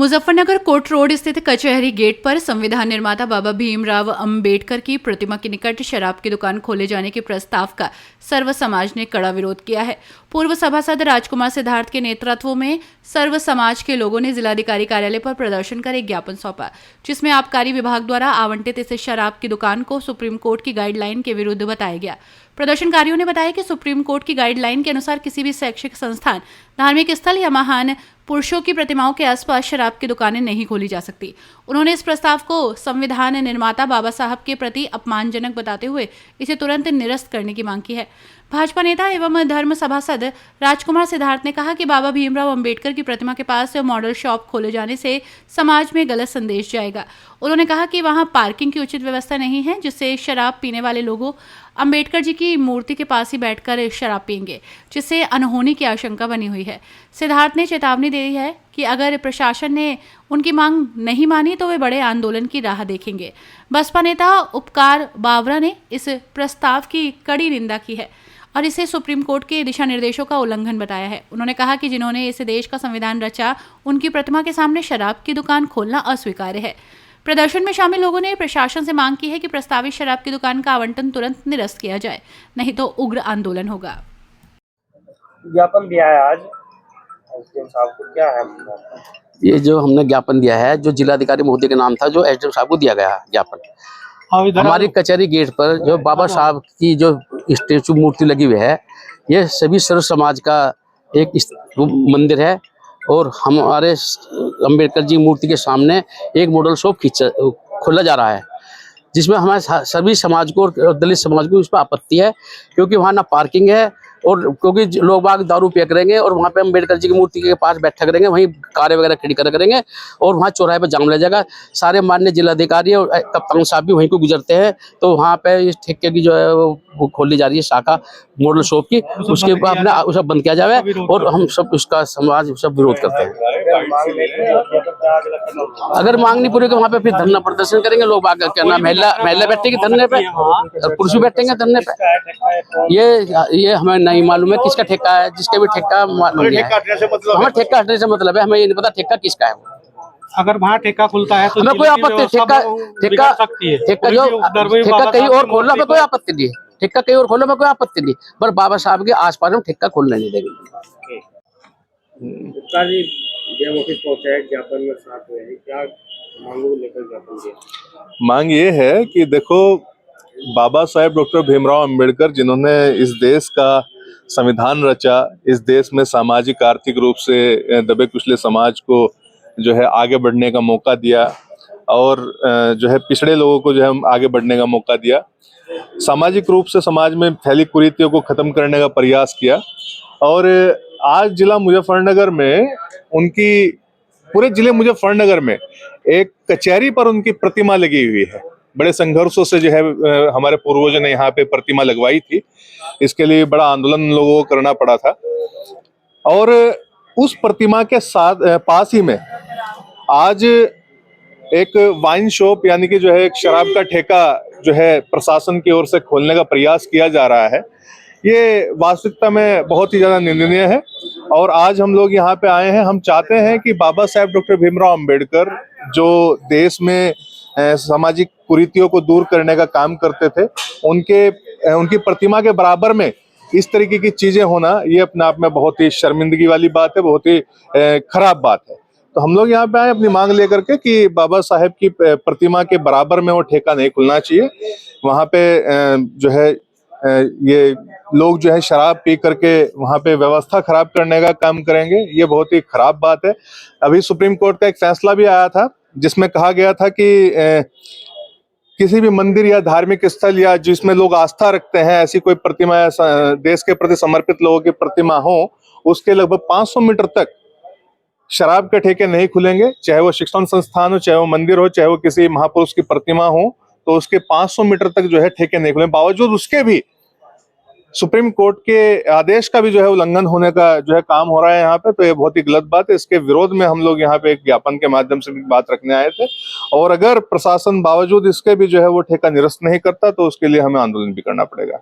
Muzaffarnagar court road स्थित कचहरी gate पर संविधान निर्माता बाबा भीमराव अंबेडकर की प्रतिमा के निकट शराब की दुकान खोले जाने के प्रस्ताव का सर्व समाज ने कड़ा विरोध किया है। पूर्व सभासद राजकुमार सिद्धार्थ के नेतृत्व में सर्व समाज के लोगों ने जिलाधिकारी कार्यालय पर प्रदर्शन कर एक ज्ञापन सौंपा, जिसमें आबकारी विभाग द्वारा आवंटित इस शराब की दुकान को सुप्रीम कोर्ट की गाइडलाइन के विरुद्ध बताया गया। प्रदर्शनकारियों ने बताया कि सुप्रीम कोर्ट की गाइडलाइन के अनुसार किसी भी शैक्षिक संस्थान, धार्मिक स्थल या महान पुरुषों की प्रतिमाओं के आसपास शराब की दुकानें नहीं खोली जा सकती। उन्होंने इस प्रस्ताव को संविधान निर्माता बाबा साहब के प्रति अपमानजनक बताते हुए इसे तुरंत निरस्त करने की मांग की है। भाजपा नेता एवं धर्म सभासद राजकुमार सिद्धार्थ ने कहा कि बाबा भीमराव अंबेडकर की प्रतिमा के पास मॉडल शॉप खोले जाने से समाज में गलत संदेश जाएगा। उन्होंने कहा कि वहां पार्किंग की उचित व्यवस्था नहीं है, जिससे शराब पीने वाले लोगों अंबेडकर जी की मूर्ति के पास ही बैठकर शराब पिएंगे, जिससे अनहोनी की आशंका बनी हुई है। सिद्धार्थ ने चेतावनी दी है कि अगर प्रशासन ने उनकी मांग नहीं मानी तो वे बड़े आंदोलन की राह देखेंगे। बसपा नेता उपकार बावरा ने इस प्रस्ताव की कड़ी निंदा की है और इसे सुप्रीम कोर्ट के दिशा निर्देशों का उल्लंघन बताया है। उन्होंने कहा कि जिन्होंने इस देश का संविधान रचा, उनकी प्रतिमा के सामने शराब की दुकान खोलना अस्वीकार्य है। प्रदर्शन में शामिल लोगों ने प्रशासन से मांग की है कि प्रस्तावित शराब की दुकान का आवंटन तुरंत निरस्त किया जाए, नहीं तो उग्र आंदोलन होगा। ज्ञापन दिया है आज एसडीएम साहब को, क्या है? ये जो हमने ज्ञापन दिया है, जो जिलाधिकारी महोदय के नाम था, जो एसडीएम साहब को दिया गया ज्ञापन, हमारी कचहरी गेट पर जो बाबा साहब की जो स्टेचू मूर्ति लगी हुई है, ये सभी सर्व समाज का एक मंदिर है और हमारे अंबेडकर जी मूर्ति के सामने एक मॉडल शॉप खोला जा रहा है, जिसमें हमारे सभी समाज को और दलित समाज को इस पर आपत्ति है, क्योंकि वहाँ ना पार्किंग है और क्योंकि लोग बाग दारू पिया करेंगे और वहाँ पे अंबेडकर जी की मूर्ति के पास बैठा करेंगे, वहीं कारें वगैरह खड़ी करेंगे और वहाँ चौराहे पर जाम लग जाएगा। सारे माननीय जिलाधिकारी और कप्तान साहब भी वहीं को गुजरते हैं, तो वहाँ पे इस ठेके की जो है वो खोली जा रही है शाखा मॉडल शॉप की, उसके बाद अपने उसे बंद किया जाए और हम सब इसका समाज सब विरोध करते हैं। अगर मांग नहीं पूरी तो वहाँ पे फिर धरना प्रदर्शन करेंगे लोग बाग, क्या नाम, महिला बैठेगी धरने पे और पुरुष भी बैठेंगे धरने पे। ये हमें नहीं मालूम है किसका ठेका है, जिसके भी ठेका मालूम है, हमें ठेका हटने से मतलब है, हमें ये नहीं पता ठेका किसका है। अगर वहाँ ठेका खुलता है तो हमें कोई आपत्ति, ठेका कहीं और खोलना में कोई आपत्ति नहीं है, ठेका कहीं और खोलने में कोई आपत्ति नहीं, पर बाबा साहब के आसपास हम ठेका खोलने नहीं देंगे। मांग ये है कि देखो, बाबा साहेब डॉक्टर भीमराव अंबेडकर जिन्होंने इस देश का संविधान रचा, इस देश में सामाजिक आर्थिक रूप से दबे कुचले समाज को जो है आगे बढ़ने का मौका दिया और जो है पिछड़े लोगों को जो है आगे बढ़ने का मौका दिया, सामाजिक रूप से समाज में फैली कुरीतियों को खत्म करने का प्रयास किया। और आज जिला मुजफ्फरनगर में उनकी, पूरे जिले मुजफ्फरनगर में एक कचहरी पर उनकी प्रतिमा लगी हुई है। बड़े संघर्षों से जो है हमारे पूर्वजों ने यहाँ पे प्रतिमा लगवाई थी, इसके लिए बड़ा आंदोलन लोगों को करना पड़ा था। और उस प्रतिमा के साथ पास ही में आज एक वाइन शॉप यानी कि जो है एक शराब का ठेका जो है प्रशासन की ओर से खोलने का प्रयास किया जा रहा है। ये वास्तविकता में बहुत ही ज्यादा निंदनीय है और आज हम लोग यहाँ पे आए हैं। हम चाहते हैं कि बाबा साहेब डॉक्टर भीमराव अंबेडकर जो देश में सामाजिक कुरीतियों को दूर करने का काम करते थे, उनकी प्रतिमा के बराबर में इस तरीके की चीजें होना, ये अपने आप में बहुत ही शर्मिंदगी वाली बात है, बहुत ही खराब बात है। तो हम लोग यहाँ पे आए अपनी मांग लेकर के कि बाबा साहेब की प्रतिमा के बराबर में वो ठेका नहीं खुलना चाहिए। वहाँ पे जो है ये लोग जो है शराब पी करके वहाँ पे व्यवस्था खराब करने का काम करेंगे, ये बहुत ही खराब बात है। अभी सुप्रीम कोर्ट का एक फैसला भी आया था जिसमें कहा गया था कि किसी भी मंदिर या धार्मिक स्थल या जिसमें लोग आस्था रखते हैं, ऐसी कोई प्रतिमा या देश के प्रति समर्पित लोगों की प्रतिमा हो, उसके लगभग 500 मीटर तक शराब के ठेके नहीं खुलेंगे। चाहे वो शिक्षण संस्थान हो, चाहे वो मंदिर हो, चाहे वो किसी महापुरुष की प्रतिमा हो, तो उसके 500 मीटर तक जो है ठेके नहीं खुलेंगे। बावजूद उसके भी सुप्रीम कोर्ट के आदेश का भी जो है उल्लंघन होने का जो है काम हो रहा है यहाँ पे, तो ये बहुत ही गलत बात है। इसके विरोध में हम लोग यहाँ पे एक ज्ञापन के माध्यम से भी बात रखने आए थे और अगर प्रशासन बावजूद इसके भी जो है वो ठेका निरस्त नहीं करता तो उसके लिए हमें आंदोलन भी करना पड़ेगा।